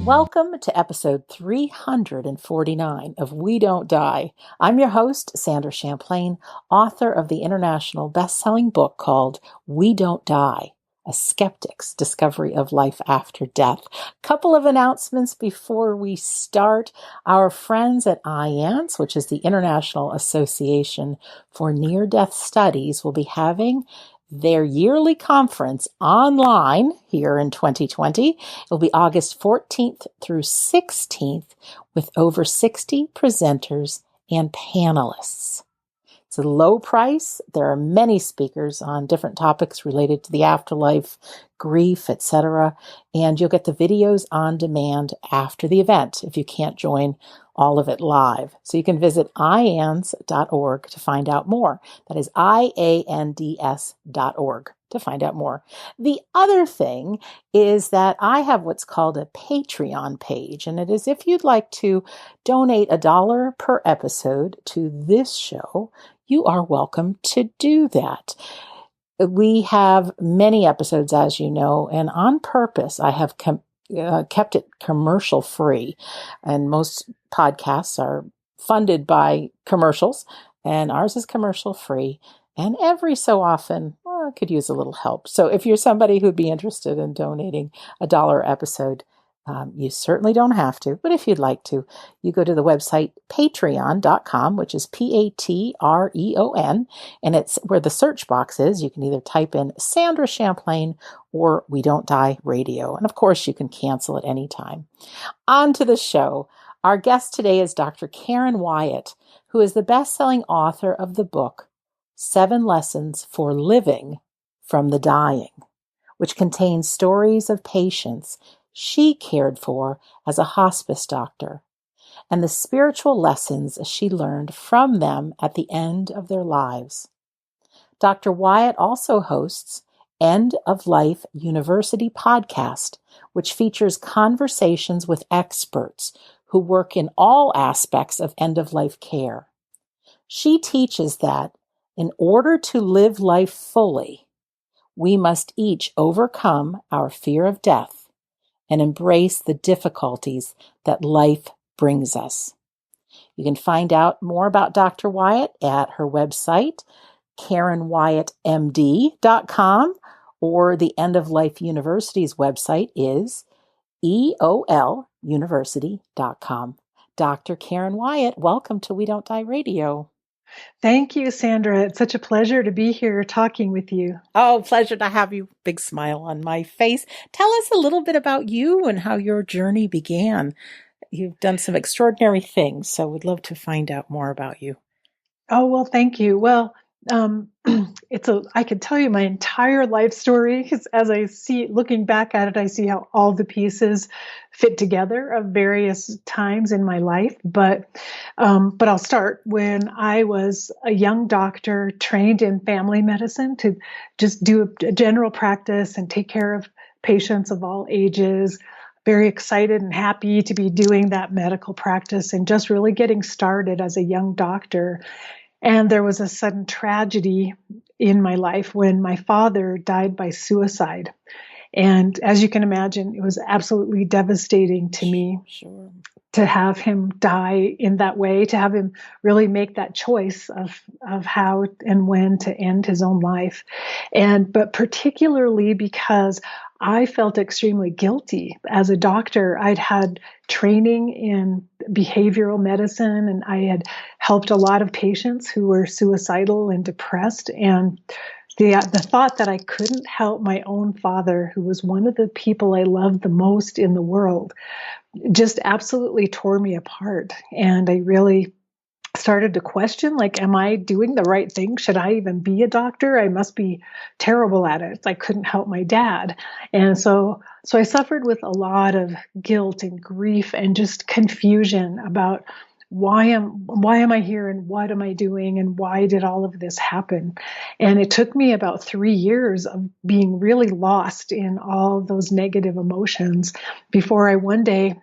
Welcome to episode 349 of We Don't Die. I'm your host, Sandra Champlain, author of the international best-selling book called We Don't Die, A Skeptic's Discovery of Life After Death. Couple of announcements before we start. Our friends at IANS, which is the International Association for Near-Death Studies, will be having their yearly conference online here in 2020. It'll be August 14th through 16th with over 60 presenters and panelists. It's a low price. There are many speakers on different topics related to the afterlife, grief, etc. And you'll get the videos on demand after the event if you can't join all of it live. So you can visit ians.org to find out more. That is iands.org to find out more. The other thing is that I have what's called a Patreon page, and it is if you'd like to donate $1 per episode to this show, you are welcome to do that. We have many episodes, as you know, and on purpose, I have kept it commercial free. And most podcasts are funded by commercials, and ours is commercial free. And every so often, I could use a little help. So if you're somebody who'd be interested in donating $1 episode, you certainly don't have to, but if you'd like to, you go to the website patreon.com, which is Patreon, and it's where the search box is. You can either type in Sandra Champlain or We Don't Die Radio. And of course, you can cancel at any time. On to the show. Our guest today is Dr. Karen Wyatt, who is the best-selling author of the book 7 Lessons for Living from the Dying, which contains stories of patients she cared for as a hospice doctor, and the spiritual lessons she learned from them at the end of their lives. Dr. Wyatt also hosts End of Life University podcast, which features conversations with experts who work in all aspects of end-of-life care. She teaches that in order to live life fully, we must each overcome our fear of death and embrace the difficulties that life brings us. You can find out more about Dr. Wyatt at her website, KarenWyattMD.com, or the End of Life University's website is EOLUniversity.com. Dr. Karen Wyatt, welcome to We Don't Die Radio. Thank you, Sandra. It's such a pleasure to be here talking with you. Oh, pleasure to have you. Big smile on my face. Tell us a little bit about you and how your journey began. You've done some extraordinary things, so we'd love to find out more about you. Oh, well, thank you. Well, I could tell you my entire life story because as I see, looking back at it, I see how all the pieces fit together of various times in my life. But I'll start when I was a young doctor trained in family medicine to just do a general practice and take care of patients of all ages. Very excited and happy to be doing that medical practice and just really getting started as a young doctor. And there was a sudden tragedy in my life when my father died by suicide. And as you can imagine, it was absolutely devastating to me to have him die in that way, to have him really make that choice of how and when to end his own life. But particularly because I felt extremely guilty. As a doctor, I'd had training in behavioral medicine, and I had helped a lot of patients who were suicidal and depressed. And the thought that I couldn't help my own father, who was one of the people I loved the most in the world, just absolutely tore me apart. And I really started to question, like, am I doing the right thing? Should I even be a doctor? I must be terrible at it. I couldn't help my dad. And so I suffered with a lot of guilt and grief and just confusion about why am I here and what am I doing and why did all of this happen? And it took me about 3 years of being really lost in all those negative emotions before one day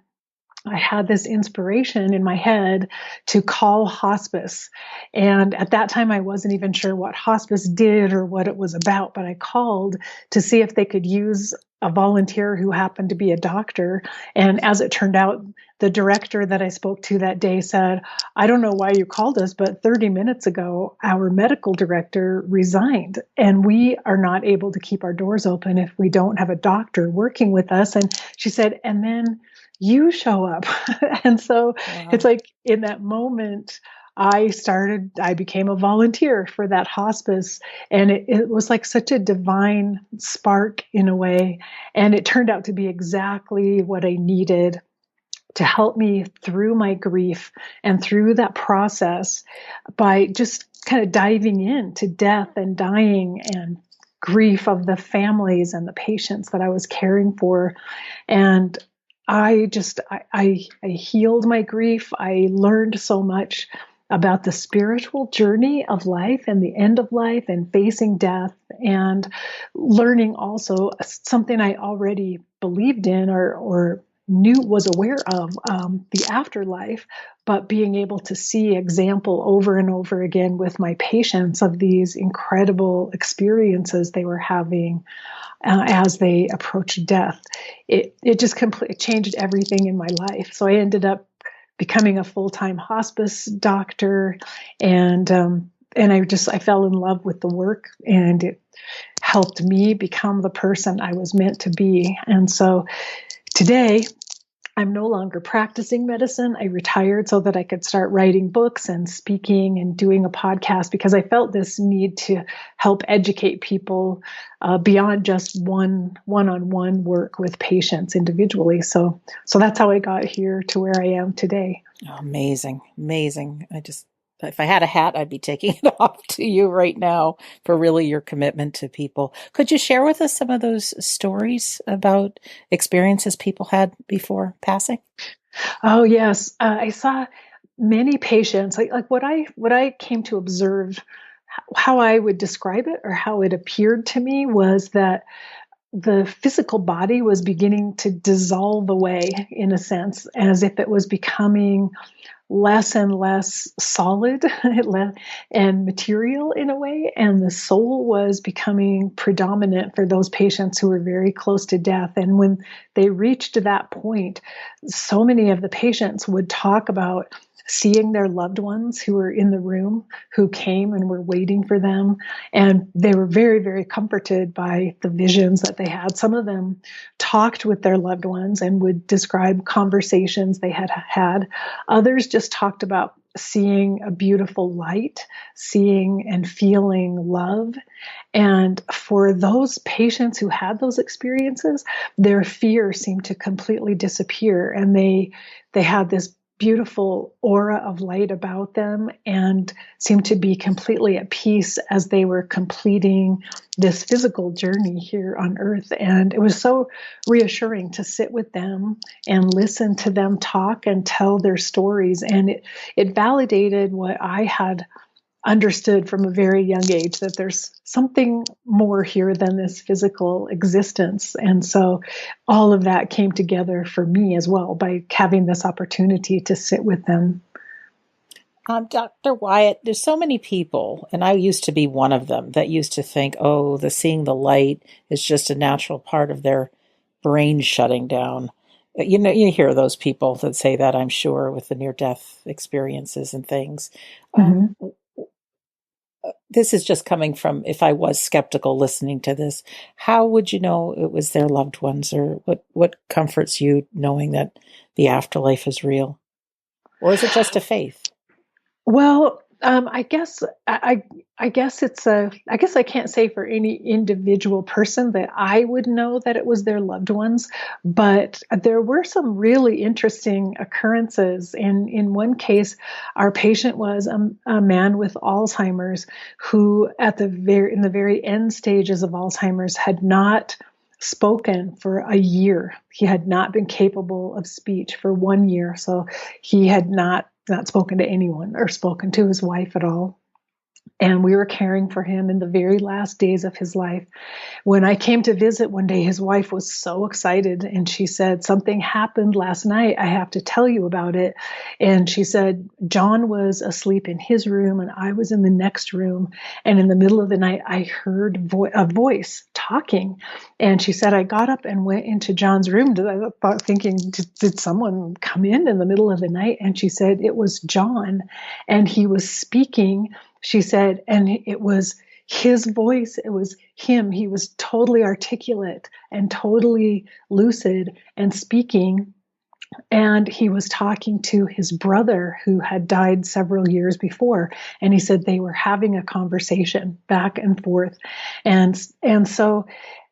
I had this inspiration in my head to call hospice. And at that time, I wasn't even sure what hospice did or what it was about, but I called to see if they could use a volunteer who happened to be a doctor. And as it turned out, the director that I spoke to that day said, I don't know why you called us, but 30 minutes ago, our medical director resigned, and we are not able to keep our doors open if we don't have a doctor working with us. And she said, and then you show up. And so it's Wow. like in that moment, I became a volunteer for that hospice, and it was like such a divine spark in a way. And it turned out to be exactly what I needed to help me through my grief and through that process by just kind of diving into death and dying and grief of the families and the patients that I was caring for. And I healed my grief. I learned so much about the spiritual journey of life and the end of life and facing death, and learning also something I already believed in or was aware of, the afterlife, but being able to see example over and over again with my patients of these incredible experiences they were having as they approached death. It just completely changed everything in my life. So I ended up becoming a full-time hospice doctor, and I fell in love with the work, and it helped me become the person I was meant to be. And so today, I'm no longer practicing medicine. I retired so that I could start writing books and speaking and doing a podcast, because I felt this need to help educate people beyond just one-on-one work with patients individually. So that's how I got here to where I am today. Oh, amazing. Amazing. If I had a hat, I'd be taking it off to you right now for really your commitment to people. Could you share with us some of those stories about experiences people had before passing? Oh yes, I saw many patients. Like what I came to observe, how I would describe it or how it appeared to me was that the physical body was beginning to dissolve away, in a sense, as if it was becoming less and less solid and material in a way. And the soul was becoming predominant for those patients who were very close to death. And when they reached that point, so many of the patients would talk about seeing their loved ones who were in the room, who came and were waiting for them. And they were very, very comforted by the visions that they had. Some of them talked with their loved ones and would describe conversations they had had. Others just talked about seeing a beautiful light, seeing and feeling love. And for those patients who had those experiences, their fear seemed to completely disappear. And they had this beautiful aura of light about them and seemed to be completely at peace as they were completing this physical journey here on earth. And it was so reassuring to sit with them and listen to them talk and tell their stories. And it validated what I had understood from a very young age, that there's something more here than this physical existence. And so all of that came together for me as well by having this opportunity to sit with them. Dr. Wyatt, there's so many people, and I used to be one of them, that used to think, oh, the seeing the light is just a natural part of their brain shutting down. You know, you hear those people that say that, I'm sure, with the near-death experiences and things. Mm-hmm. This is just coming from, if I was skeptical listening to this, how would you know it was their loved ones, or what comforts you knowing that the afterlife is real? Or is it just a faith? Well, I guess I guess I guess I can't say for any individual person that I would know that it was their loved ones, but there were some really interesting occurrences. In one case, our patient was a man with Alzheimer's who, in the very end stages of Alzheimer's, had not spoken for a year. He had not been capable of speech for 1 year, so he had not spoken to anyone or spoken to his wife at all. And we were caring for him in the very last days of his life. When I came to visit one day, his wife was so excited and she said, something happened last night. I have to tell you about it. And she said, John was asleep in his room and I was in the next room. And in the middle of the night, I heard a voice talking. And she said, I got up and went into John's room. I thought, thinking, did someone come in the middle of the night? And she said, it was John. And he was speaking, she said, and it was his voice. It was him. He was totally articulate and totally lucid and speaking. And he was talking to his brother who had died several years before. And he said they were having a conversation back and forth. And so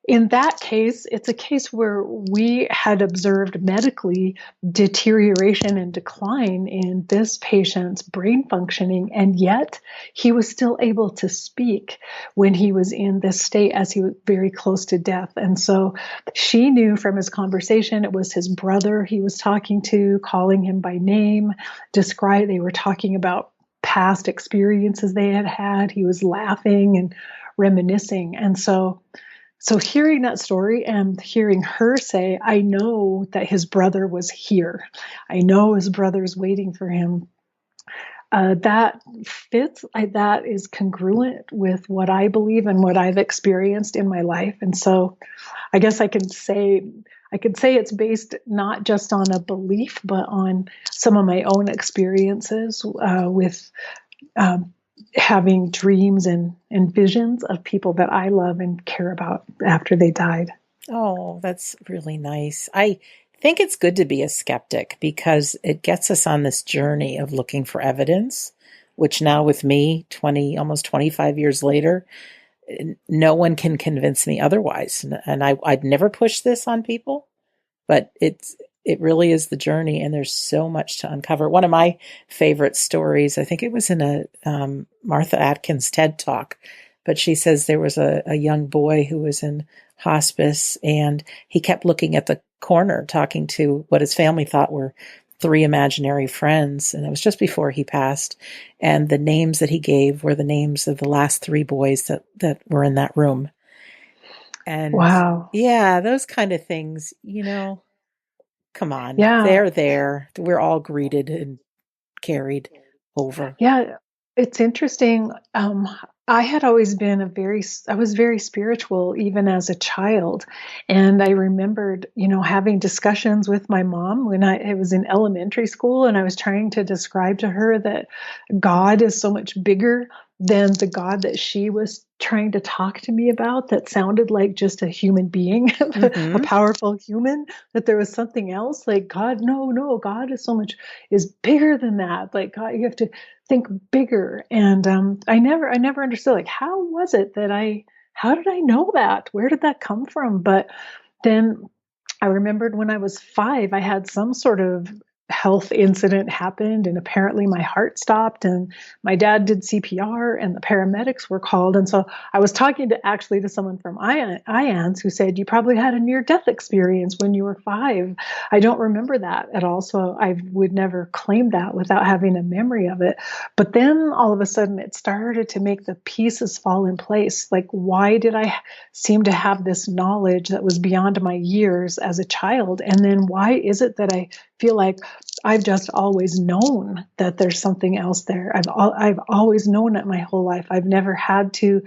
in that case, it's a case where we had observed medically deterioration and decline in this patient's brain functioning, and yet he was still able to speak when he was in this state as he was very close to death. And so she knew from his conversation it was his brother he was talking to, calling him by name, they were talking about past experiences they had had. He was laughing and reminiscing. And so hearing that story and hearing her say, I know that his brother was here. I know his brother's waiting for him. That fits, that is congruent with what I believe and what I've experienced in my life. And so I guess I could say it's based not just on a belief, but on some of my own experiences with having dreams and visions of people that I love and care about after they died. Oh, that's really nice. I think it's good to be a skeptic because it gets us on this journey of looking for evidence, which now with me, almost 25 years later, no one can convince me otherwise. And I'd never push this on people, but it really is the journey, and there's so much to uncover. One of my favorite stories, I think it was in a Martha Atkins TED Talk, but she says there was a young boy who was in hospice, and he kept looking at the corner, talking to what his family thought were three imaginary friends, and it was just before he passed. And the names that he gave were the names of the last three boys that were in that room. And wow. yeah, those kind of things, come on, Yeah. they're there. We're all greeted and carried over. Yeah, it's interesting. I had always been I was very spiritual even as a child. And I remembered, having discussions with my mom when I was in elementary school, and I was trying to describe to her that God is so much bigger than the God that she was trying to talk to me about, that sounded like just a human being, a Mm-hmm. powerful human, that there was something else like God. No, God is bigger than that. Like God, you have to think bigger. And I never understood, like, how did I know that? Where did that come from? But then I remembered when I was 5, I had some sort of health incident happened, and apparently my heart stopped, and my dad did CPR and the paramedics were called. And so I was talking to someone from IANS who said, you probably had a near death experience when you were 5. I don't remember that at all. So I would never claim that without having a memory of it. But then all of a sudden it started to make the pieces fall in place. Like, why did I seem to have this knowledge that was beyond my years as a child? And then why is it that I feel like I've just always known that there's something else there? I've always known it my whole life. I've never had to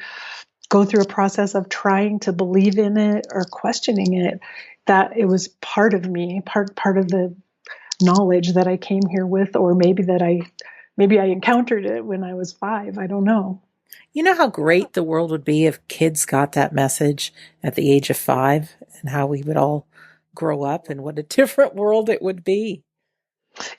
go through a process of trying to believe in it or questioning it. That it was part of me, part of the knowledge that I came here with, or maybe I encountered it when I was 5. I don't know. You know how great the world would be if kids got that message at the age of 5, and how we would all grow up and what a different world it would be.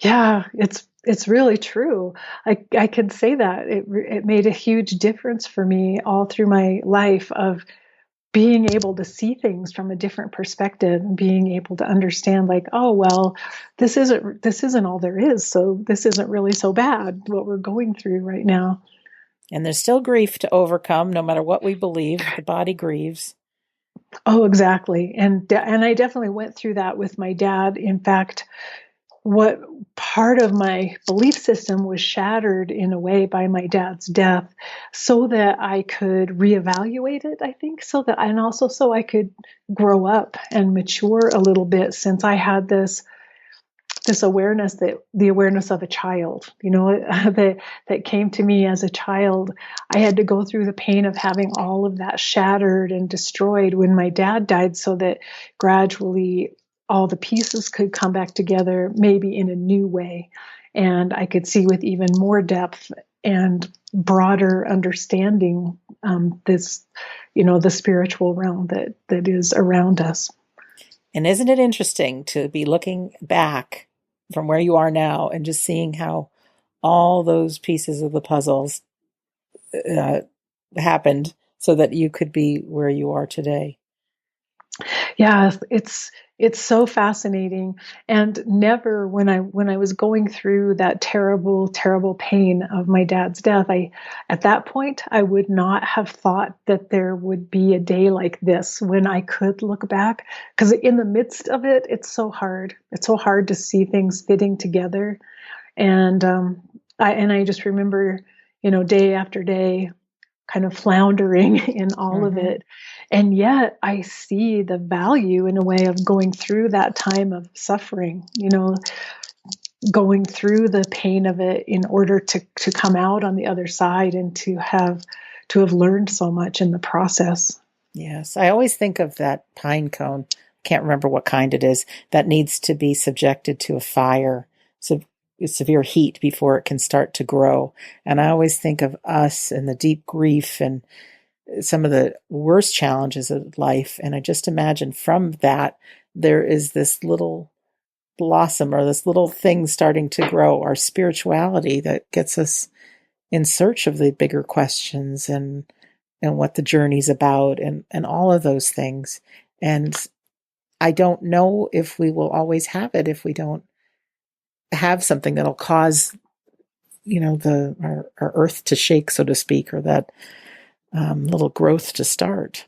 Yeah, it's really true. I can say that it made a huge difference for me all through my life of being able to see things from a different perspective and being able to understand, like, oh well, this isn't all there is, so this isn't really so bad what we're going through right now. And there's still grief to overcome, no matter what we believe. The body grieves. Oh, exactly. And I definitely went through that with my dad. In fact, what part of my belief system was shattered in a way by my dad's death, so that I could reevaluate it, I think, and also so I could grow up and mature a little bit, since I had this awareness, that the awareness of a child, that came to me as a child. I had to go through the pain of having all of that shattered and destroyed when my dad died, so that gradually all the pieces could come back together, maybe in a new way. And I could see with even more depth and broader understanding, the spiritual realm that is around us. And isn't it interesting to be looking back from where you are now and just seeing how all those pieces of the puzzles happened so that you could be where you are today? Yeah, it's so fascinating. And never, when I was going through that terrible, terrible pain of my dad's death, at that point I would not have thought that there would be a day like this when I could look back. Because in the midst of it, it's so hard. It's so hard to see things fitting together. And I just remember, day after day, kind of floundering in all of Mm-hmm. it. And yet I see the value, in a way, of going through that time of suffering, going through the pain of it in order to come out on the other side, and to have learned so much in the process. Yes, I always think of that pine cone. Can't remember what kind it is that needs to be subjected to a fire, so severe heat before it can start to grow. And I always think of us and the deep grief and some of the worst challenges of life. And I just imagine from that, there is this little blossom or this little thing starting to grow, our spirituality that gets us in search of the bigger questions and what the journey's about and all of those things. And I don't know if we will always have it if we don't have something that'll cause, our earth to shake, so to speak, or that little growth to start.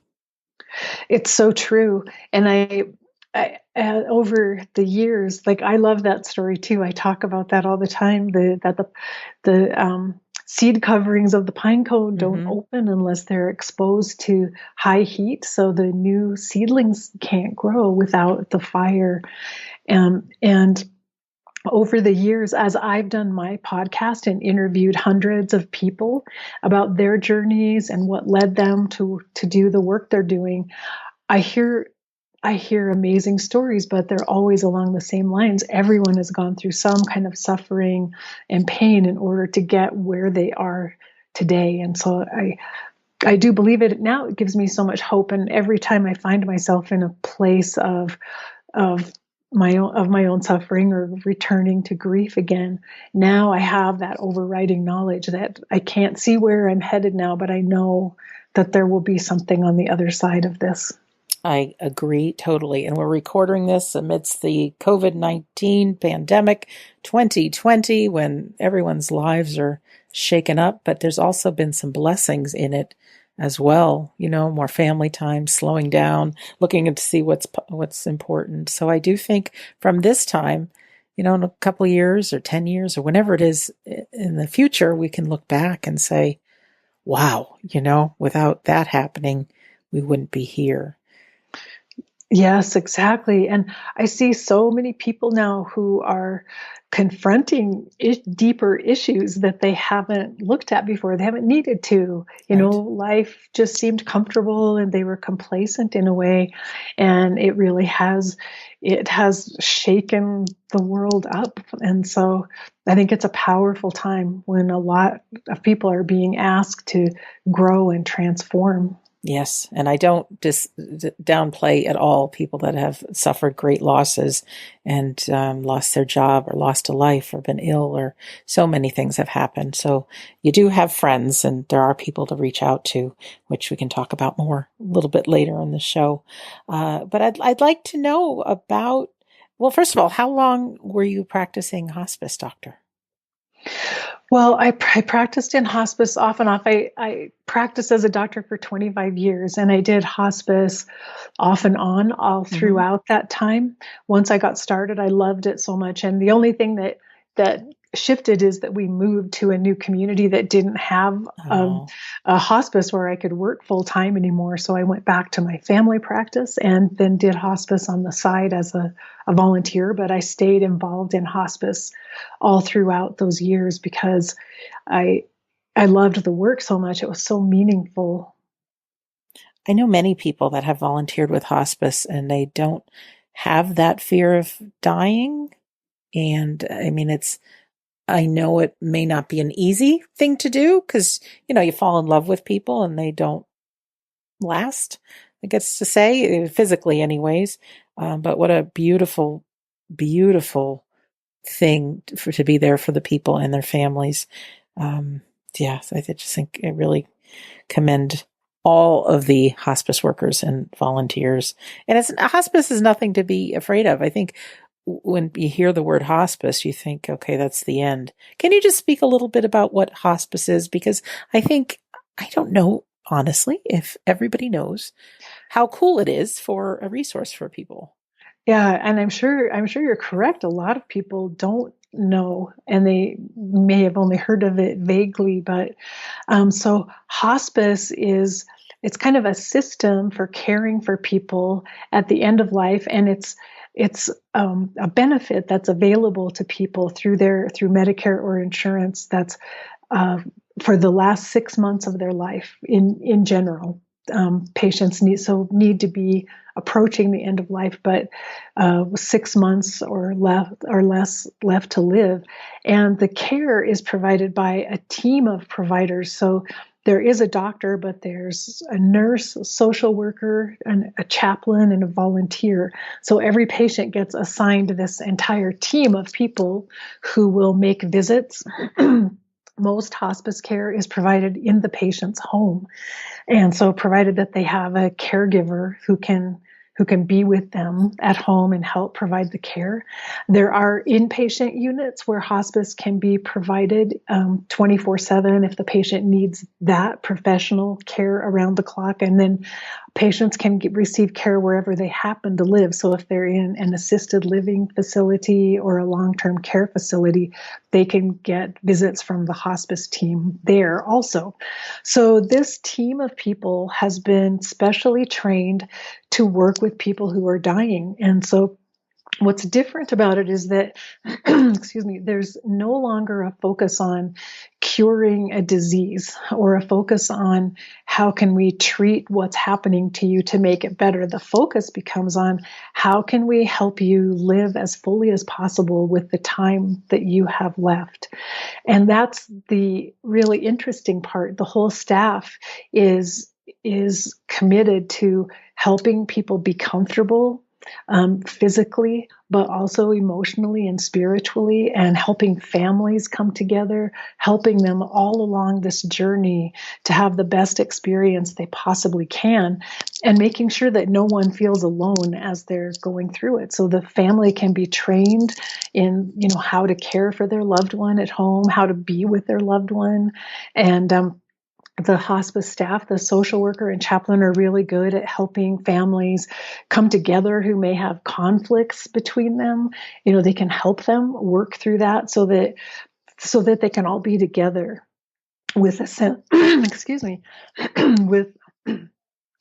It's so true. And over the years, like, I love that story too. I talk about that all the time. The seed coverings of the pine cone don't Mm-hmm. open unless they're exposed to high heat, so the new seedlings can't grow without the fire. And over the years, as I've done my podcast and interviewed hundreds of people about their journeys and what led them to do the work they're doing, I hear amazing stories, but they're always along the same lines. Everyone has gone through some kind of suffering and pain in order to get where they are today. And so I do believe it now. It gives me so much hope. And every time I find myself in a place of my own suffering, or returning to grief again, now I have that overriding knowledge that I can't see where I'm headed now, but I know that there will be something on the other side of this. I agree totally. And we're recording this amidst the COVID-19 pandemic 2020, when everyone's lives are shaken up, but there's also been some blessings in it as well. More family time, slowing down, looking to see what's important. So I do think from this time, in a couple of years or 10 years or whenever it is in the future, we can look back and say, wow, without that happening, we wouldn't be here. Yes, exactly. And I see so many people now who are confronting deeper issues that they haven't looked at before. They haven't needed to. Right. Life just seemed comfortable, and they were complacent in a way. And it has shaken the world up. And so I think it's a powerful time when a lot of people are being asked to grow and transform. Yes, and I don't downplay at all people that have suffered great losses and lost their job or lost a life or been ill, or so many things have happened. So you do have friends, and there are people to reach out to, which we can talk about more a little bit later in the show. But I'd like to know about, well, first of all, how long were you practicing hospice, doctor? Well, I practiced in hospice off and off. I practiced as a doctor for 25 years, and I did hospice off and on all Hmm. throughout that time. Once I got started, I loved it so much. And the only thing that shifted is that we moved to a new community that didn't have Oh, a hospice where I could work full time anymore. So I went back to my family practice and then did hospice on the side as a volunteer. But I stayed involved in hospice all throughout those years because I I loved the work so much. It was so meaningful. I know many people that have volunteered with hospice and they don't have that fear of dying. And I mean, I know it may not be an easy thing to do because, you fall in love with people and they don't last, I guess to say, physically, anyways. But what a beautiful, beautiful thing to be there for the people and their families. Um, yeah, so I just think I really commend all of the hospice workers and volunteers. And hospice is nothing to be afraid of. I think when you hear the word hospice, you think, okay, that's the end. Can you just speak a little bit about what hospice is? Because I don't know, honestly, if everybody knows how cool it is for a resource for people. Yeah, and I'm sure you're correct. A lot of people don't know, and they may have only heard of it vaguely. But so hospice is it's kind of a system for caring for people at the end of life, and it's a benefit that's available to people through Medicare or insurance. That's uh, for the last 6 months of their life in general. Patients need to be approaching the end of life, but 6 months or less left to live, and the care is provided by a team of providers. So there is a doctor, but there's a nurse, a social worker, and a chaplain, and a volunteer. So every patient gets assigned this entire team of people who will make visits. Most hospice care is provided in the patient's home. And so provided that they have a caregiver who can be with them at home and help provide the care. There are inpatient units where hospice can be provided 24/7 if the patient needs that professional care around the clock. And then patients can receive care wherever they happen to live. So if they're in an assisted living facility or a long-term care facility, they can get visits from the hospice team there also. So this team of people has been specially trained to work with people who are dying. And so what's different about it is that, excuse me, there's no longer a focus on curing a disease or a focus on how can we treat what's happening to you to make it better. The focus becomes on how can we help you live as fully as possible with the time that you have left. And that's the really interesting part. The whole staff is committed to helping people be comfortable physically, but also emotionally and spiritually, and helping families come together, helping them all along this journey to have the best experience they possibly can, and making sure that no one feels alone as they're going through it. So the family can be trained in, how to care for their loved one at home, how to be with their loved one, and the hospice staff, the social worker and chaplain, are really good at helping families come together who may have conflicts between them. They can help them work through that so that they can all be together with a sense, excuse me, with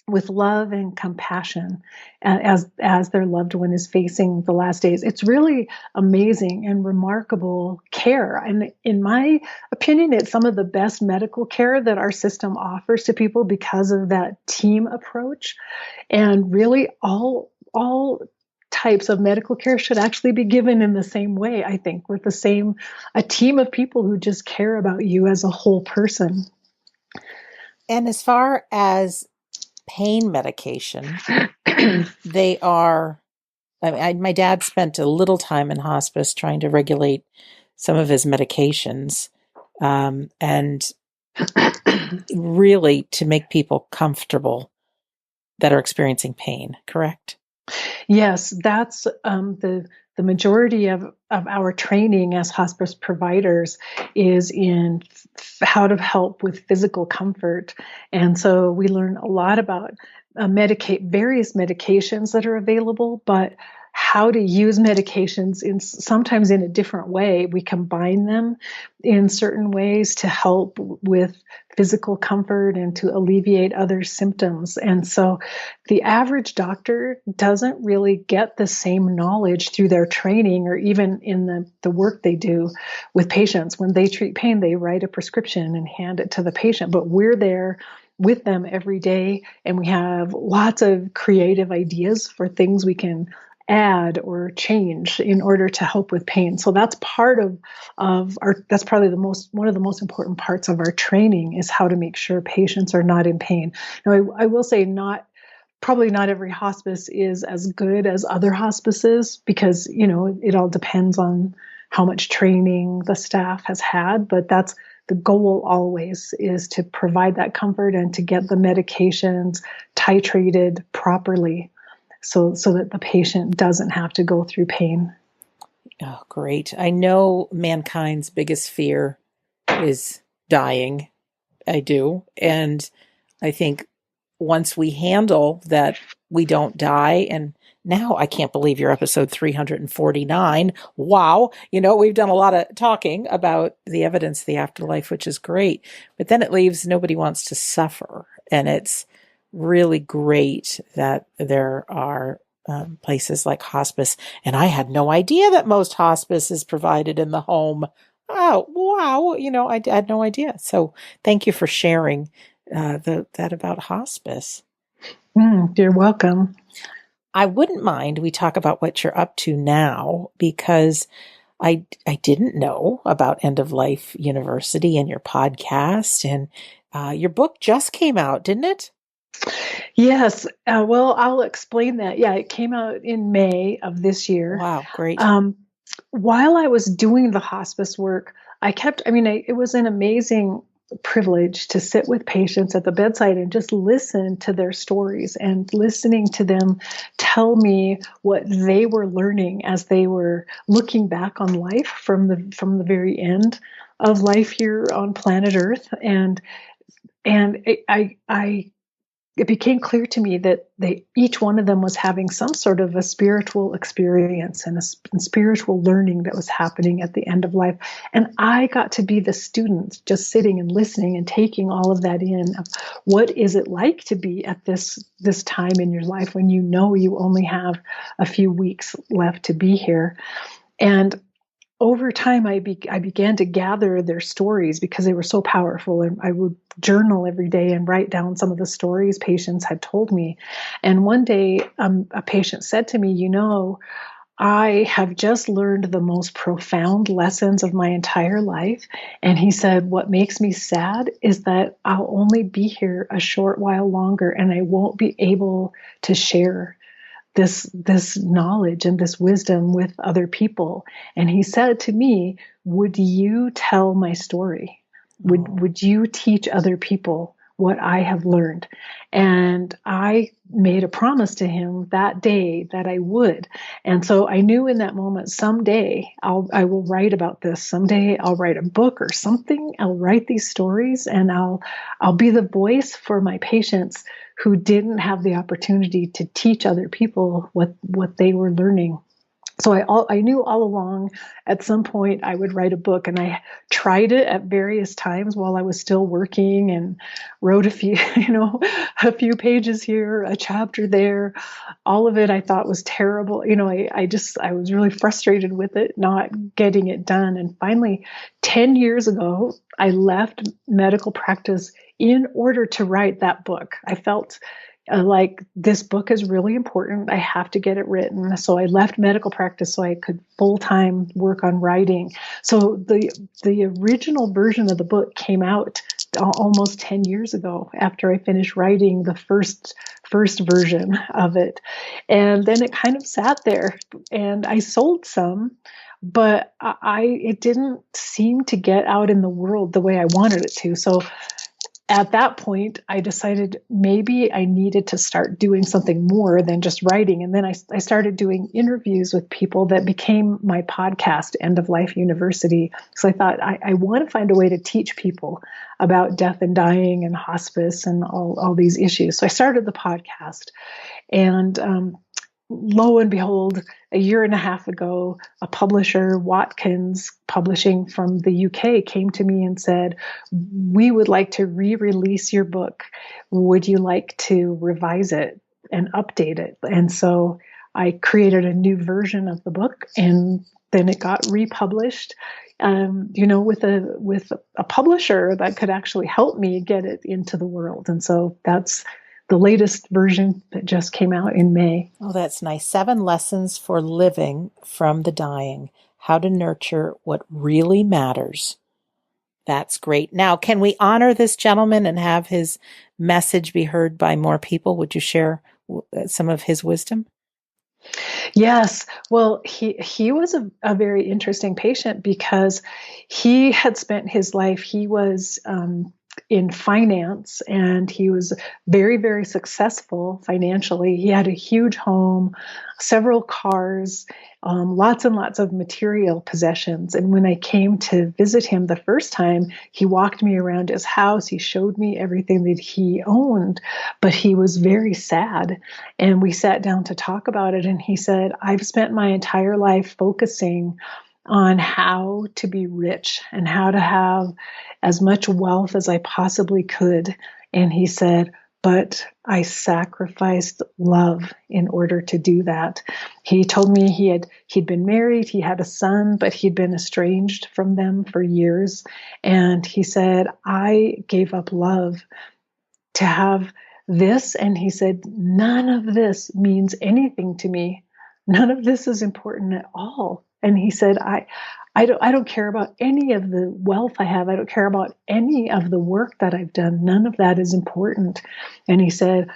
with love and compassion as their loved one is facing the last days. It's really amazing and remarkable care. And in my opinion, it's some of the best medical care that our system offers to people because of that team approach. And really all types of medical care should actually be given in the same way, I think, with a team of people who just care about you as a whole person. And as far as pain medication, they are, my dad spent a little time in hospice trying to regulate some of his medications, and really to make people comfortable that are experiencing pain, correct? Yes, that's the the majority of our training as hospice providers is in how to help with physical comfort. And so we learn a lot about various medications that are available, but how to use medications sometimes in a different way. We combine them in certain ways to help with physical comfort and to alleviate other symptoms. And so the average doctor doesn't really get the same knowledge through their training or even in the work they do with patients. When they treat pain, they write a prescription and hand it to the patient, but we're there with them every day, and we have lots of creative ideas for things we can add or change in order to help with pain. So that's part of our, that's probably one of the most important parts of our training, is how to make sure patients are not in pain. Now, I will say probably not every hospice is as good as other hospices, because, it all depends on how much training the staff has had, but that's the goal always, is to provide that comfort and to get the medications titrated properly, so that the patient doesn't have to go through pain. Oh, great. I know mankind's biggest fear is dying. I do. And I think once we handle that we don't die, and now I can't believe you're episode 349. Wow. We've done a lot of talking about the evidence of the afterlife, which is great. But then it leaves nobody wants to suffer. And it's really great that there are places like hospice. And I had no idea that most hospice is provided in the home. Oh, wow. I had no idea. So thank you for sharing that about hospice. You're welcome. I wouldn't mind we talk about what you're up to now, because I didn't know about End of Life University and your podcast, and your book just came out, didn't it? Yes. Well, I'll explain that. Yeah, it came out in May of this year. Wow, great. While I was doing the hospice work, it was an amazing privilege to sit with patients at the bedside and just listen to their stories, and listening to them tell me what they were learning as they were looking back on life from the very end of life here on planet Earth. And it became clear to me that each one of them was having some sort of a spiritual experience and a spiritual learning that was happening at the end of life. And I got to be the student, just sitting and listening and taking all of that in, of what is it like to be at this time in your life when you only have a few weeks left to be here. And over time, I began to gather their stories, because they were so powerful. And I would journal every day and write down some of the stories patients had told me. And one day, a patient said to me, I have just learned the most profound lessons of my entire life. And he said, what makes me sad is that I'll only be here a short while longer, and I won't be able to share this knowledge and this wisdom with other people. And he said to me, would you tell my story? Would you teach other people what I have learned? And I made a promise to him that day that I would. And so I knew in that moment, someday I will write about this. Someday I'll write a book or something. I'll write these stories, and I'll be the voice for my patients who didn't have the opportunity to teach other people what they were learning. So I knew all along at some point I would write a book, and I tried it at various times while I was still working, and wrote a few pages here, a chapter there. All of it I thought was terrible. I was really frustrated with it, not getting it done. And finally, 10 years ago, I left medical practice in order to write that book. I felt like this book is really important. I have to get it written. So I left medical practice so I could full-time work on writing. So the original version of the book came out almost 10 years ago, after I finished writing the first version of it. And then it kind of sat there, and I sold some, but it didn't seem to get out in the world the way I wanted it to. So at that point, I decided maybe I needed to start doing something more than just writing. And then I started doing interviews with people that became my podcast, End of Life University. So I thought I want to find a way to teach people about death and dying and hospice and all these issues. So I started the podcast. And lo and behold, a year and a half ago, a publisher, Watkins Publishing from the UK, came to me and said, "We would like to re-release your book. Would you like to revise it and update it?" And so I created a new version of the book, and then it got republished. With a publisher that could actually help me get it into the world. And so that's the latest version that just came out in May. Oh, that's nice. 7 Lessons for Living from the Dying. How to Nurture What Really Matters. That's great. Now, can we honor this gentleman and have his message be heard by more people? Would you share some of his wisdom? Yes. Well, he was a very interesting patient because he had spent his life, he was in finance, and he was very, very successful financially. He had a huge home, several cars, lots and lots of material possessions. And when I came to visit him the first time, he walked me around his house. He showed me everything that he owned, but he was very sad. And we sat down to talk about it. And he said, "I've spent my entire life focusing on how to be rich and how to have as much wealth as I possibly could." And he said, "But I sacrificed love in order to do that." He told me he'd been married, he had a son, but he'd been estranged from them for years. And he said, "I gave up love to have this." And he said, "None of this means anything to me. None of this is important at all." And he said, I don't care about any of the wealth I have. I don't care about any of the work that I've done. None of that is important." And he said,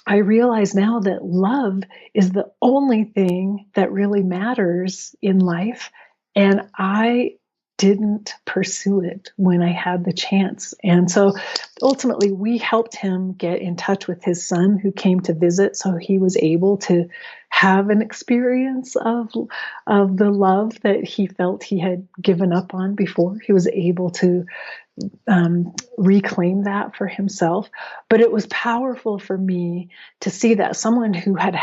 "I realize now that love is the only thing that really matters in life. And I didn't pursue it when I had the chance." And so ultimately, we helped him get in touch with his son who came to visit, so he was able to have an experience of the love that he felt he had given up on before. He was able to reclaim that for himself. But it was powerful for me to see that someone who had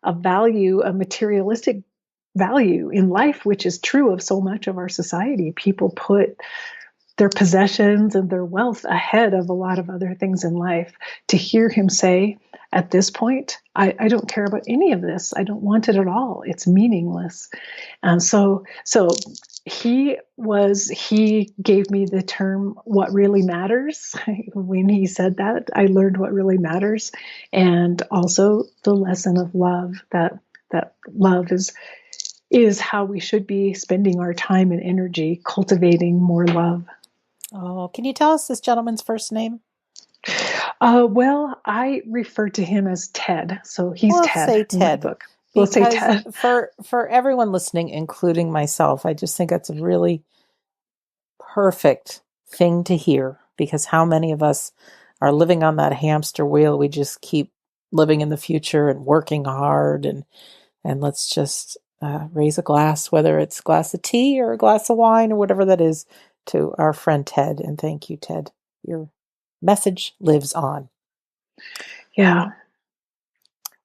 a value, a materialistic value in life, which is true of so much of our society. People put their possessions and their wealth ahead of a lot of other things in life. To hear him say, at this point, I don't care about any of this. I don't want it at all. It's meaningless. And so he gave me the term "what really matters." When he said that, I learned what really matters. And also the lesson of love, that love is how we should be spending our time and energy, cultivating more love. Oh, can you tell us this gentleman's first name? Well, I refer to him as Ted, so he's Ted. Say in my Ted. book. We'll say Ted. For everyone listening, including myself, I just think that's a really perfect thing to hear, because how many of us are living on that hamster wheel? We just keep living in the future and working hard, and let's just raise a glass, whether it's a glass of tea or a glass of wine or whatever that is, to our friend Ted. And thank you, Ted. Your message lives on. Yeah.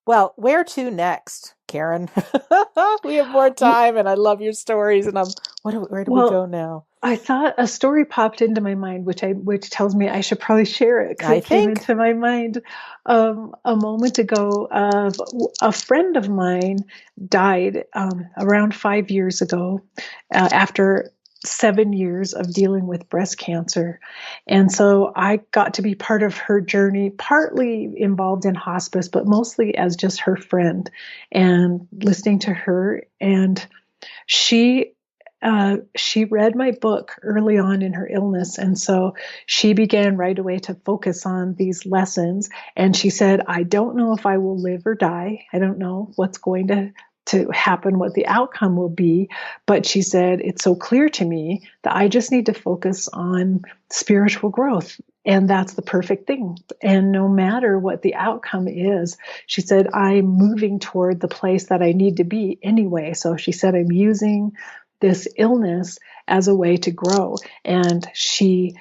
Well, where to next, Karen? We have more time, and I love your stories. And where do we go now? I thought a story popped into my mind, which tells me I should probably share it, because it came into my mind a moment ago. A friend of mine died around 5 years ago after 7 years of dealing with breast cancer. And so I got to be part of her journey, partly involved in hospice, but mostly as just her friend and listening to her. And she read my book early on in her illness. And so she began right away to focus on these lessons. And she said, "I don't know if I will live or die. I don't know what's going to happen, what the outcome will be." But she said, "It's so clear to me that I just need to focus on spiritual growth And that's the perfect thing. And no matter what the outcome is, she said, I'm moving toward the place that I need to be anyway. So she said, I'm using this illness as a way to grow. And she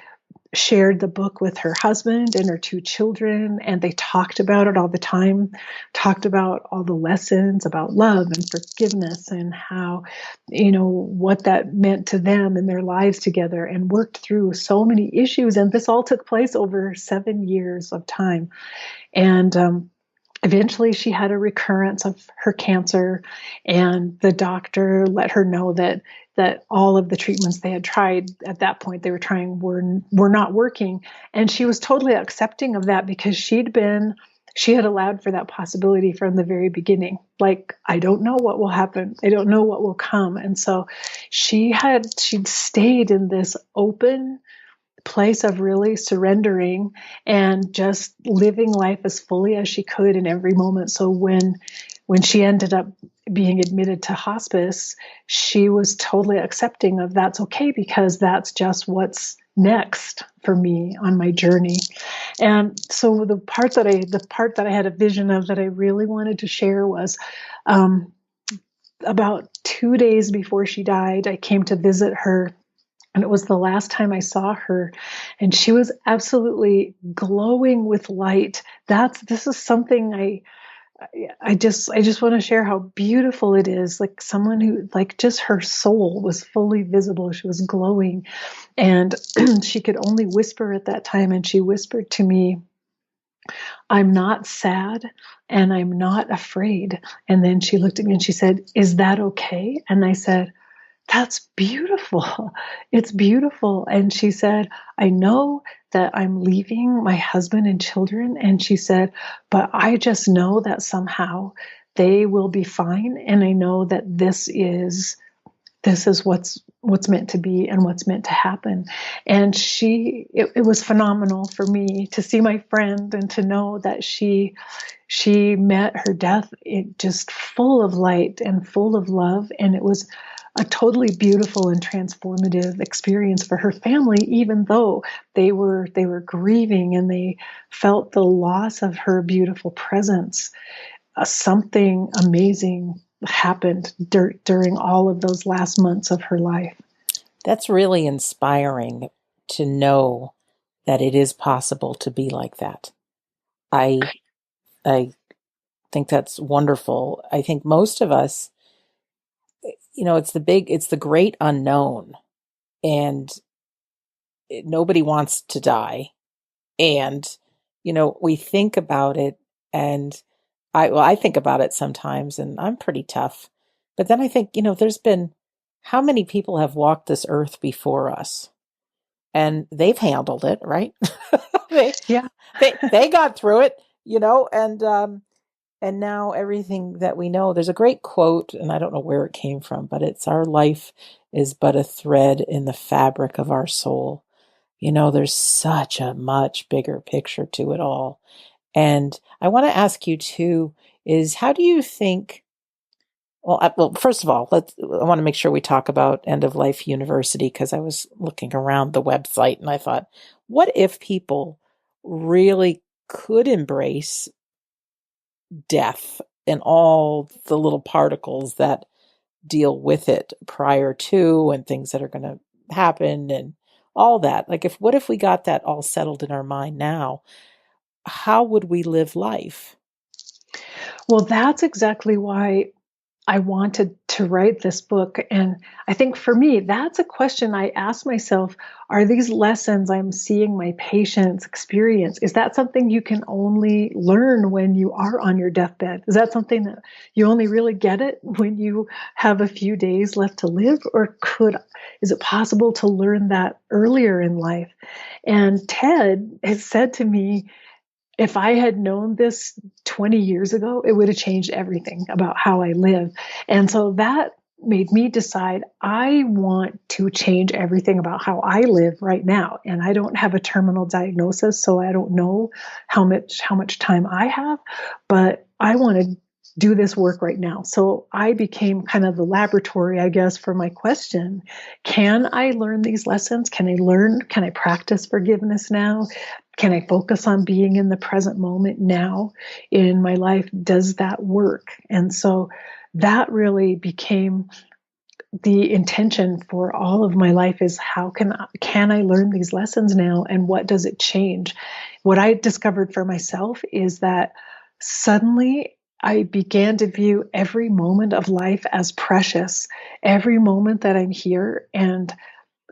shared the book with her husband and her two children, and they talked about it all the time, talked about all the lessons about love and forgiveness and how, what that meant to them in their lives together, and worked through so many issues. And this all took place over 7 years of time. And eventually she had a recurrence of her cancer, and the doctor let her know that all of the treatments they had tried at that point they were trying were not working. And she was totally accepting of that, because she had allowed for that possibility from the very beginning. Like, I don't know what will happen. I don't know what will come. And so she'd stayed in this open place of really surrendering and just living life as fully as she could in every moment. So when she ended up being admitted to hospice, she was totally accepting of that's okay, because that's just what's next for me on my journey. And so the part that I had a vision of that I really wanted to share was about 2 days before she died, I came to visit her. And it was the last time I saw her, and she was absolutely glowing with light. This is something I just want to share how beautiful it is. Like someone who, like, just her soul was fully visible. She was glowing, and she could only whisper at that time. And she whispered to me, "I'm not sad and I'm not afraid." And then she looked at me and she said, "Is that okay?" And I said, "That's beautiful. It's beautiful." And she said, "I know that I'm leaving my husband and children." And she said, "But I just know that somehow they will be fine. And I know that this is what's meant to be and what's meant to happen." And it was phenomenal for me to see my friend and to know that she met her death just full of light and full of love. And it was a totally beautiful and transformative experience for her family, even though they were grieving and they felt the loss of her beautiful presence. Something amazing happened during all of those last months of her life. That's really inspiring to know that it is possible to be like that. I think that's wonderful. I think most of us, it's the great unknown, and nobody wants to die. And, we think about it, and I think about it sometimes, and I'm pretty tough. But then I think, there's been, how many people have walked this earth before us, and they've handled it, right? they, Yeah. they got through it, and now everything that we know, there's a great quote, and I don't know where it came from, but it's, "Our life is but a thread in the fabric of our soul." There's such a much bigger picture to it all. And I want to ask you too, is how do you think, well, first of all, I want to make sure we talk about End of Life University, because I was looking around the website and I thought, what if people really could embrace death and all the little particles that deal with it prior to, and things that are going to happen and all that? Like, what if we got that all settled in our mind now? How would we live life? Well, that's exactly why I wanted to write this book. And I think for me, that's a question I ask myself. Are these lessons I'm seeing my patients experience, is that something you can only learn when you are on your deathbed? Is that something that you only really get it when you have a few days left to live? Or is it possible to learn that earlier in life? And Ted has said to me, if I had known this 20 years ago, it would have changed everything about how I live. And so that made me decide I want to change everything about how I live right now. And I don't have a terminal diagnosis, so I don't know how much time I have, but I want to do this work right now. So I became kind of the laboratory, I guess, for my question. Can I learn these lessons? Can I practice forgiveness now? Can I focus on being in the present moment now in my life? Does that work? And so that really became the intention for all of my life, is how can I learn these lessons now, and what does it change? What I discovered for myself is that suddenly I began to view every moment of life as precious, every moment that I'm here. And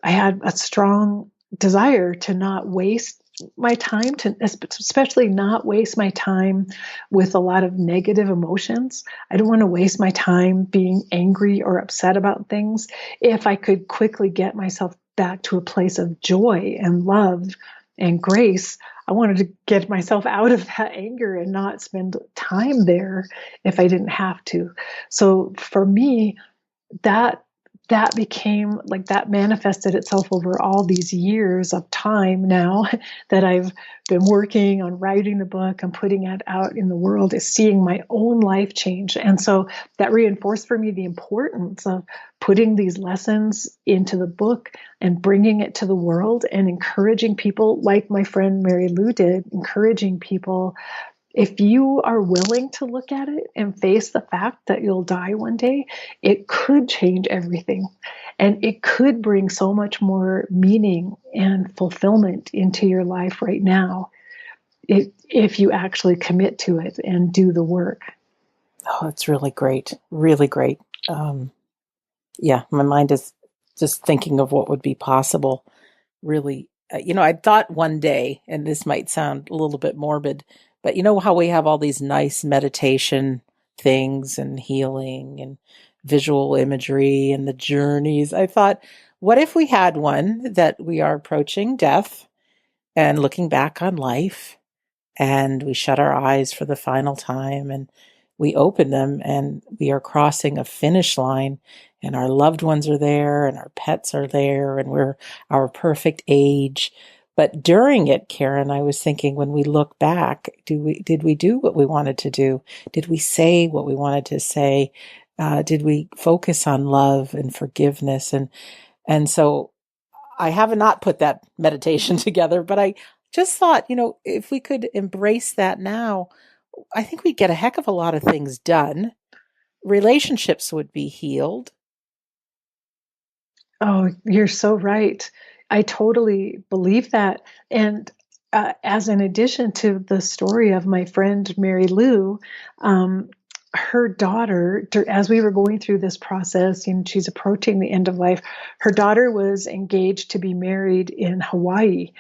I had a strong desire to not waste my time, to especially not waste my time with a lot of negative emotions. I don't want to waste my time being angry or upset about things. If I could quickly get myself back to a place of joy and love and grace, I wanted to get myself out of that anger and not spend time there if I didn't have to. So for me, that became like, that manifested itself over all these years of time now that I've been working on writing the book and putting it out in the world, is seeing my own life change. And so that reinforced for me the importance of putting these lessons into the book and bringing it to the world and encouraging people, like my friend Mary Lou did, encouraging people, if you are willing to look at it and face the fact that you'll die one day, it could change everything. And it could bring so much more meaning and fulfillment into your life right now, if you actually commit to it and do the work. Oh, it's really great. Really great. Yeah, my mind is just thinking of what would be possible. Really, I thought one day, and this might sound a little bit morbid, but you know how we have all these nice meditation things and healing and visual imagery and the journeys. I thought, what if we had one that we are approaching death and looking back on life, and we shut our eyes for the final time and we open them and we are crossing a finish line, and our loved ones are there and our pets are there and we're our perfect age. But during it, Karen, I was thinking, when we look back, did we do what we wanted to do? Did we say what we wanted to say? Did we focus on love and forgiveness? And so I have not put that meditation together, but I just thought, if we could embrace that now, I think we'd get a heck of a lot of things done. Relationships would be healed. Oh, you're so right. I totally believe that. And as an addition to the story of my friend Mary Lou, her daughter, as we were going through this process, and she's approaching the end of life, her daughter was engaged to be married in Hawaii.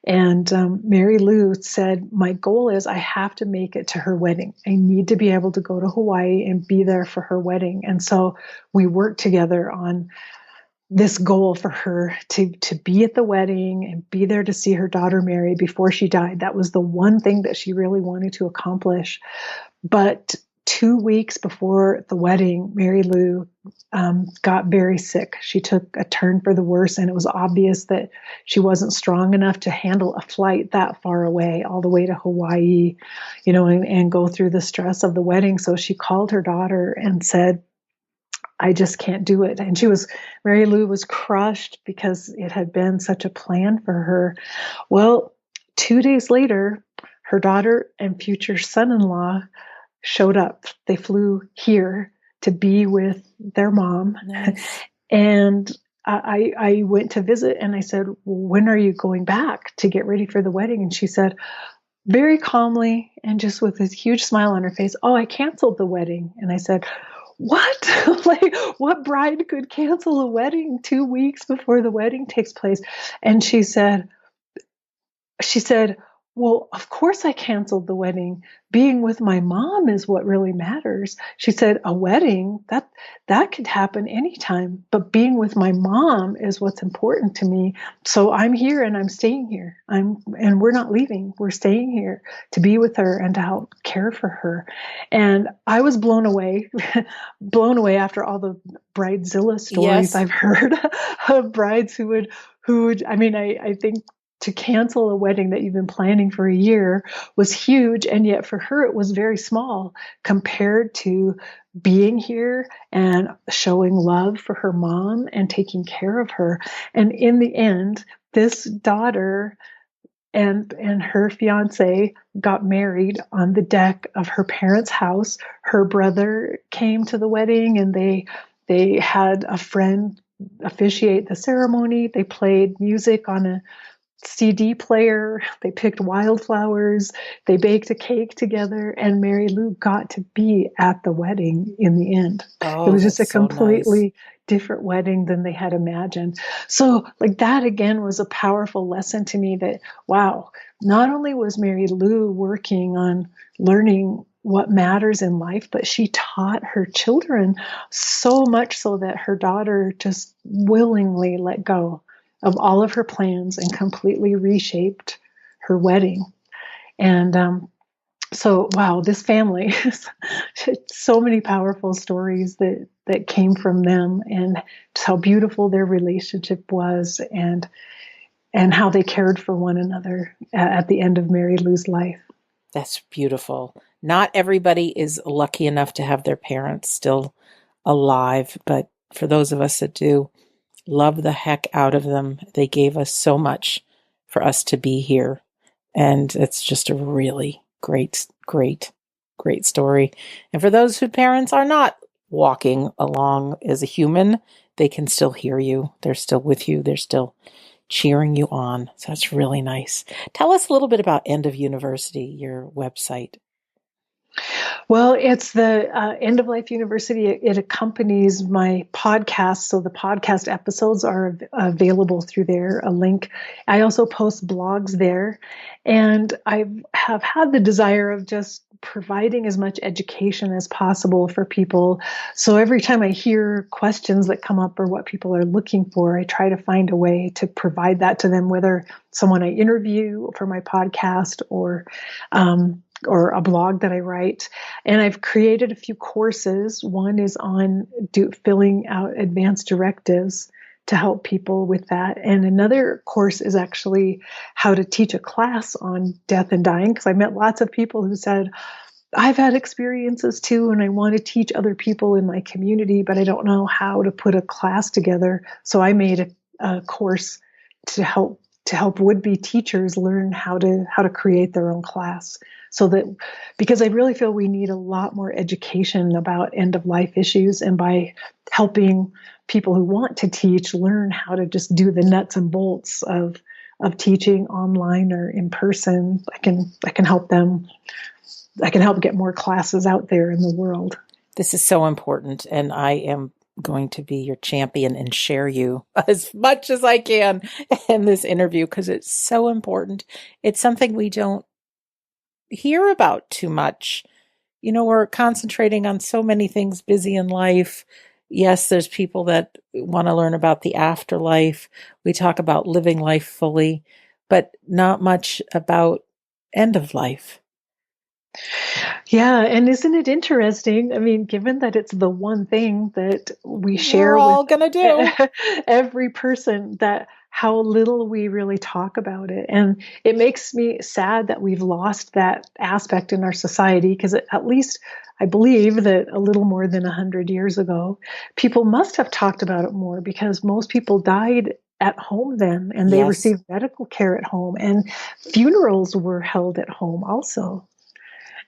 And Mary Lou said, my goal is I have to make it to her wedding. I need to be able to go to Hawaii and be there for her wedding. And so we worked together on this goal for her to be at the wedding and be there to see her daughter married before she died. That was the one thing that she really wanted to accomplish. But 2 weeks before the wedding, Mary Lou got very sick. She took a turn for the worse, and it was obvious that she wasn't strong enough to handle a flight that far away, all the way to Hawaii, and go through the stress of the wedding. So she called her daughter and said, I just can't do it. And Mary Lou was crushed because it had been such a plan for her. Well, 2 days later, her daughter and future son-in-law showed up. They flew here to be with their mom. Nice. And I went to visit, and I said, well, when are you going back to get ready for the wedding? And she said, very calmly and just with this huge smile on her face, oh, I canceled the wedding. And I said, what? Like, what bride could cancel a wedding 2 weeks before the wedding takes place? And she said, well, of course I canceled the wedding. Being with my mom is what really matters. She said, a wedding, that could happen anytime, but being with my mom is what's important to me. So I'm here and I'm staying here. And we're not leaving. We're staying here to be with her and to help care for her. And I was blown away after all the Bridezilla stories. Yes. I've heard of brides who would, I think to cancel a wedding that you've been planning for a year was huge. And yet for her, it was very small compared to being here and showing love for her mom and taking care of her. And in the end, this daughter and her fiance got married on the deck of her parents' house. Her brother came to the wedding, and they had a friend officiate the ceremony. They played music on a CD player. They picked wildflowers. They baked a cake together, and Mary Lou got to be at the wedding in the end. It Oh, was just a that's so nice. completely different wedding than they had imagined. So, like, that again was a powerful lesson to me that, wow, not only was Mary Lou working on learning what matters in life, but she taught her children so much so that her daughter just willingly let go of all of her plans and completely reshaped her wedding. And so, wow, this family, so many powerful stories that came from them, and just how beautiful their relationship was, and how they cared for one another at the end of Mary Lou's life. That's beautiful. Not everybody is lucky enough to have their parents still alive, but for those of us that do, love the heck out of them. They gave us so much for us to be here. And it's just a really great, great, great story. And for those whose parents are not walking along as a human, they can still hear you. They're still with you. They're still cheering you on. So it's really nice. Tell us a little bit about End of University, your website. Well, it's the End of Life University. It accompanies my podcast. So the podcast episodes are available through there, a link. I also post blogs there. And I have had the desire of just providing as much education as possible for people. So every time I hear questions that come up or what people are looking for, I try to find a way to provide that to them, whether someone I interview for my podcast or a blog that I write. And I've created a few courses. One is on filling out advance directives to help people with that. And another course is actually how to teach a class on death and dying, because I met lots of people who said, I've had experiences too, and I want to teach other people in my community, but I don't know how to put a class together. So I made a course to help would-be teachers learn how to create their own class. So that, because I really feel we need a lot more education about end of life issues, and by helping people who want to teach learn how to just do the nuts and bolts of teaching online or in person, I can help them. I can help get more classes out there in the world. This is so important, and I am going to be your champion and share you as much as I can in this interview, because it's so important. It's something we don't hear about too much. You know, we're concentrating on so many things busy in life. Yes, there's people that want to learn about the afterlife. We talk about living life fully, but not much about end of life. Yeah, and isn't it interesting? I mean, given that it's the one thing that we share We're all with going to do. every person, that how little we really talk about it. And it makes me sad that we've lost that aspect in our society, because at least I believe that a little more than 100 years ago, people must have talked about it more, because most people died at home then, and they Yes. received medical care at home, and funerals were held at home also.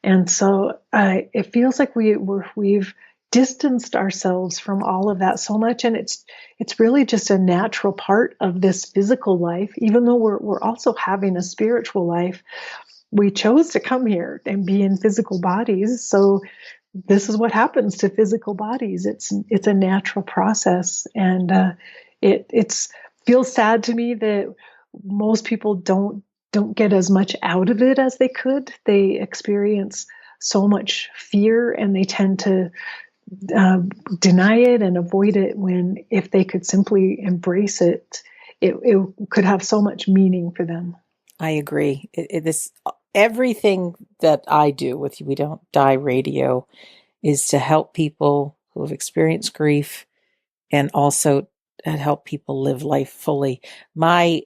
And so it feels like we've distanced ourselves from all of that so much, and it's really just a natural part of this physical life. Even though we're also having a spiritual life, we chose to come here and be in physical bodies. So this is what happens to physical bodies. It's a natural process, and it feels sad to me that most people don't get as much out of it as they could. They experience so much fear, and they tend to deny it and avoid it, when if they could simply embrace it, it could have so much meaning for them. I agree. This everything that I do with We Don't Die Radio is to help people who have experienced grief, and also to help people live life fully. My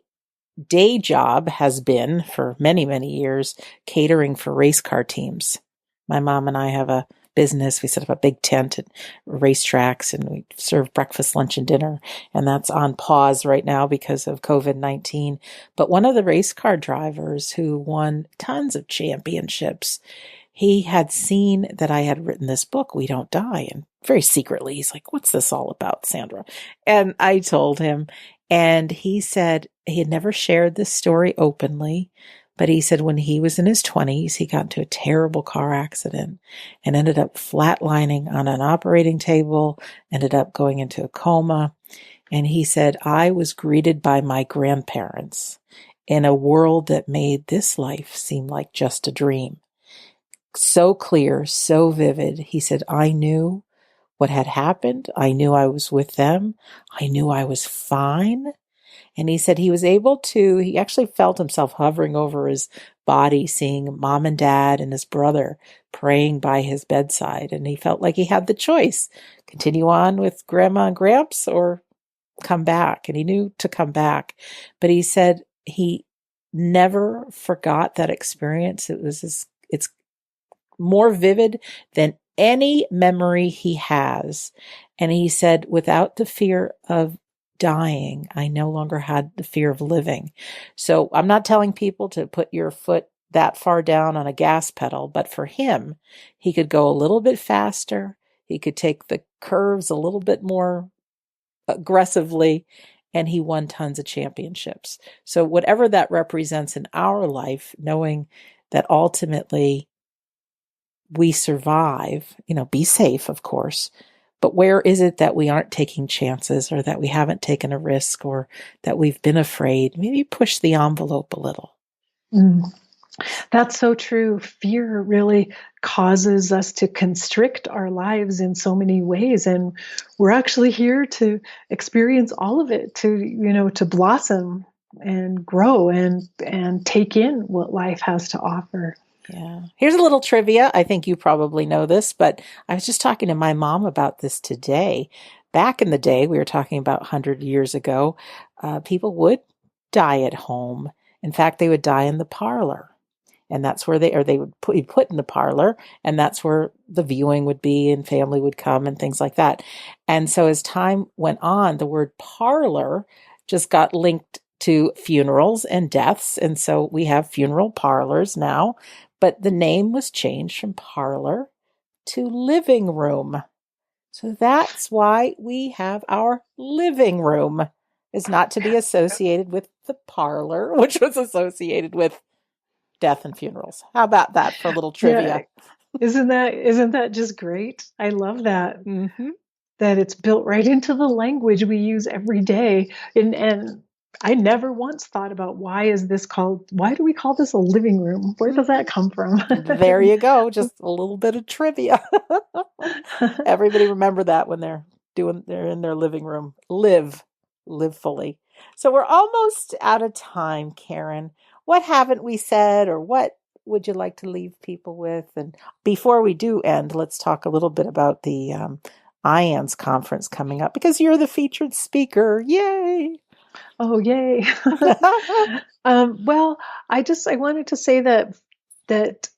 day job has been for many, many years catering for race car teams. My mom and I have a business. We set up a big tent at racetracks and we serve breakfast, lunch, and dinner. And that's on pause right now because of COVID-19. But one of the race car drivers who won tons of championships, he had seen that I had written this book, We Don't Die. And very secretly, he's like, what's this all about, Sandra? And I told him, and he said he had never shared this story openly, but he said when he was in his 20s, he got into a terrible car accident and ended up flatlining on an operating table, ended up going into a coma. And he said, I was greeted by my grandparents in a world that made this life seem like just a dream. So clear, so vivid. He said, I knew what had happened. I knew I was with them. I knew I was fine. And he said he was able to, he actually felt himself hovering over his body, seeing mom and dad and his brother praying by his bedside. And he felt like he had the choice, continue on with grandma and gramps or come back. And he knew to come back. But he said he never forgot that experience. It's more vivid than any memory he has. And he said, without the fear of dying, I no longer had the fear of living. So I'm not telling people to put your foot that far down on a gas pedal, but for him, he could go a little bit faster. He could take the curves a little bit more aggressively, and he won tons of championships. So whatever that represents in our life, knowing that ultimately we survive, be safe, of course, but where is it that we aren't taking chances or that we haven't taken a risk or that we've been afraid? Maybe push the envelope a little. That's so true. Fear really causes us to constrict our lives in so many ways. And we're actually here to experience all of it, to blossom and grow and take in what life has to offer. Yeah. Here's a little trivia. I think you probably know this, but I was just talking to my mom about this today. Back in the day, we were talking about 100 years ago, people would die at home. In fact, they would die in the parlor. And that's where they would put in the parlor, and that's where the viewing would be and family would come and things like that. And so as time went on, the word parlor just got linked to funerals and deaths. And so we have funeral parlors now, but the name was changed from parlor to living room. So that's why we have our living room, is not to be associated with the parlor, which was associated with death and funerals. How about that for a little trivia? Yeah. Isn't that just great? I love that. Mm-hmm. That it's built right into the language we use every day. And I never once thought about why do we call this a living room? Where does that come from? There you go. Just a little bit of trivia. Everybody remember that when they're in their living room. Live fully. So we're almost out of time, Karen. What haven't we said, or what would you like to leave people with? And before we do end, let's talk a little bit about the IANS conference coming up, because you're the featured speaker. Yay! Oh, yay. Well, I wanted to say that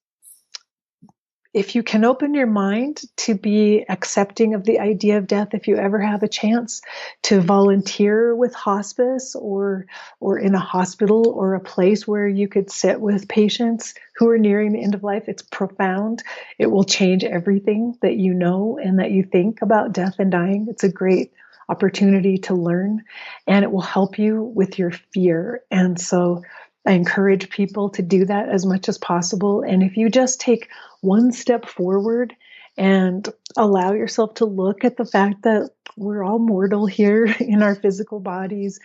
if you can open your mind to be accepting of the idea of death, if you ever have a chance to volunteer with hospice or in a hospital or a place where you could sit with patients who are nearing the end of life, it's profound. It will change everything that you know and that you think about death and dying. It's a great opportunity to learn, and it will help you with your fear. And so I encourage people to do that as much as possible. And if you just take one step forward and allow yourself to look at the fact that we're all mortal here in our physical bodies,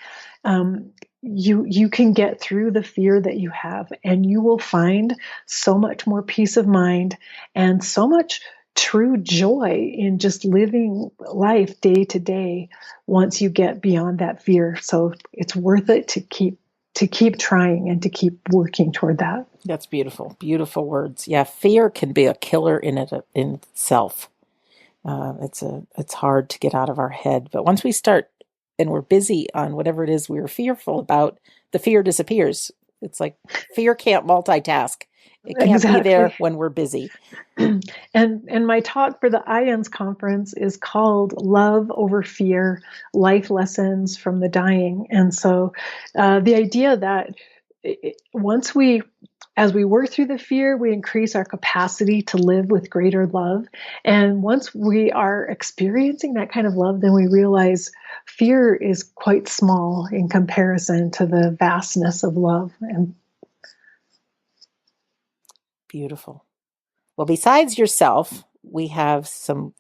you can get through the fear that you have, and you will find so much more peace of mind and so much true joy in just living life day to day once you get beyond that fear. So it's worth it to keep trying and to keep working toward that. That's beautiful. Beautiful words. Yeah, fear can be a killer in itself. It's hard to get out of our head, but once we start and we're busy on whatever it is we were fearful about, the fear disappears. It's like fear can't multitask. It can't be there Exactly. when we're busy. And my talk for the IANS conference is called Love Over Fear, Life Lessons from the Dying. And so the idea that once as we work through the fear, we increase our capacity to live with greater love. And once we are experiencing that kind of love, then we realize fear is quite small in comparison to the vastness of love. And beautiful. Well, besides yourself, we have some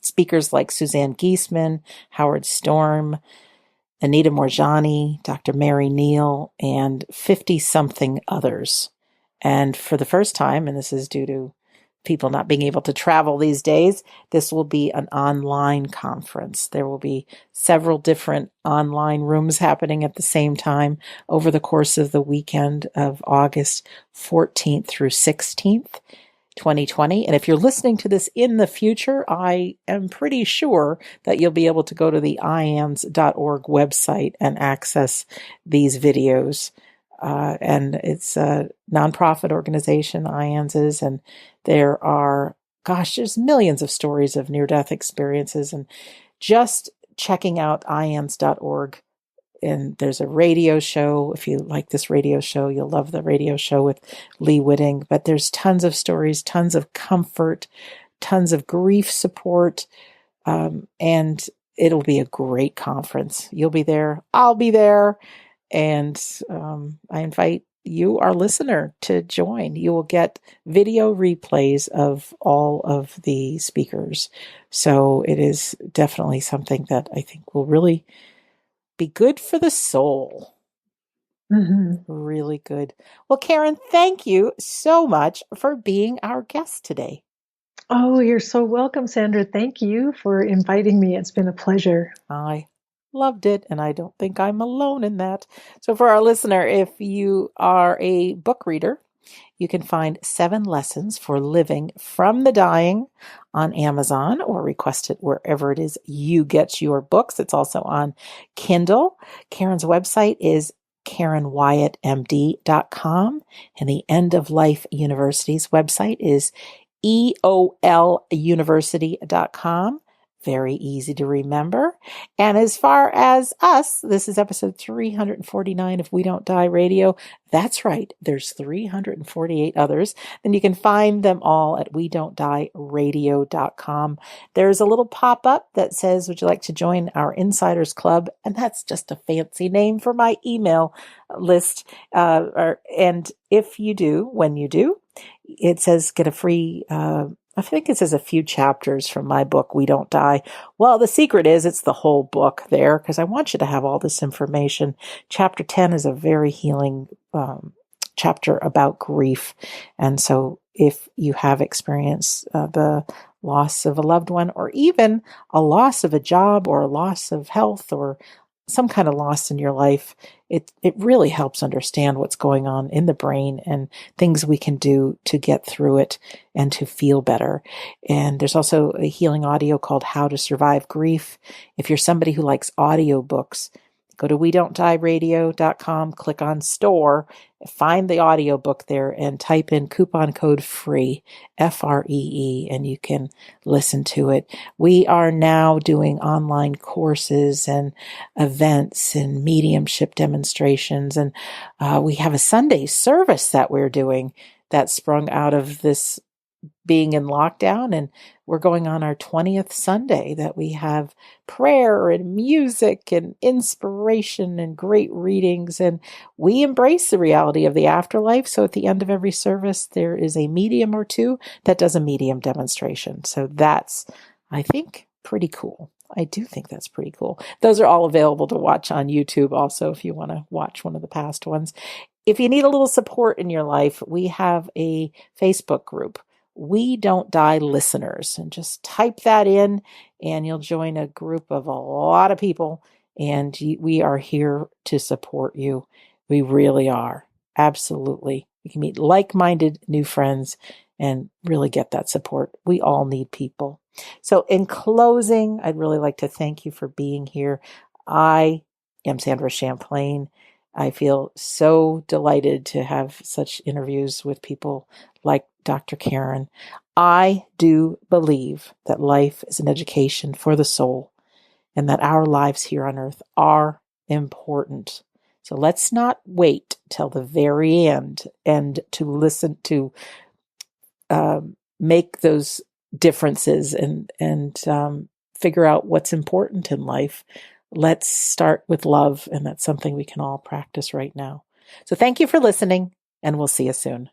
speakers like Suzanne Giesman, Howard Storm, Anita Morjani, Dr. Mary Neal, and 50-something others. And for the first time, and this is due to people not being able to travel these days, this will be an online conference. There will be several different online rooms happening at the same time over the course of the weekend of August 14th through 16th. 2020. And if you're listening to this in the future, I am pretty sure that you'll be able to go to the ians.org website and access these videos. And it's a nonprofit organization, IANS is, and there are, there's millions of stories of near-death experiences. And just checking out ians.org, and there's a radio show. If you like this radio show, you'll love the radio show with Lee Whitting. But there's tons of stories, tons of comfort, tons of grief support. And it'll be a great conference. You'll be there. I'll be there. And I invite you, our listener, to join. You will get video replays of all of the speakers. So it is definitely something that I think will really be good for the soul. mm-hmm. Really good. Well, Karen, thank you so much for being our guest today. Oh, you're so welcome, Sandra. Thank you for inviting me. It's been a pleasure. I loved it, and I don't think I'm alone in that. So for our listener, if you are a book reader, you can find 7 Lessons for Living from the Dying on Amazon or request it wherever it is you get your books. It's also on Kindle. Karen's website is KarenWyattMD.com, and the End of Life University's website is EOLUniversity.com. Very easy to remember. And as far as us, this is episode 349 of We Don't Die Radio. That's right. There's 348 others. And you can find them all at WeDon'tDieRadio.com. There's a little pop-up that says, would you like to join our Insiders Club? And that's just a fancy name for my email list. And if you do, when you do, it says get a free I think it says a few chapters from my book, We Don't Die. Well, the secret is it's the whole book there because I want you to have all this information. Chapter 10 is a very healing chapter about grief. And so if you have experienced the loss of a loved one or even a loss of a job or a loss of health or some kind of loss in your life, it really helps understand what's going on in the brain and things we can do to get through it and to feel better. And there's also a healing audio called How to Survive Grief. If you're somebody who likes audiobooks, go to WeDon'tDieRadio.com, click on store, find the audiobook there and type in coupon code FREE, FREE, and you can listen to it. We are now doing online courses and events and mediumship demonstrations. And we have a Sunday service that we're doing that sprung out of this being in lockdown, and we're going on our 20th Sunday that we have prayer and music and inspiration and great readings, and we embrace the reality of the afterlife. So at the end of every service, there is a medium or two that does a medium demonstration. So that's, I think, pretty cool. I do think that's pretty cool. Those are all available to watch on YouTube also if you want to watch one of the past ones. If you need a little support in your life, we have a Facebook group, We Don't Die Listeners, and just type that in and you'll join a group of a lot of people, and we are here to support you. We really are. Absolutely. You can meet like-minded new friends and really get that support. We all need people. So in closing, I'd really like to thank you for being here. I am Sandra Champlain. I feel so delighted to have such interviews with people like Dr. Karen. I do believe that life is an education for the soul and that our lives here on earth are important. So let's not wait till the very end and to listen to make those differences and figure out what's important in life. Let's start with love, and that's something we can all practice right now. So thank you for listening, and we'll see you soon.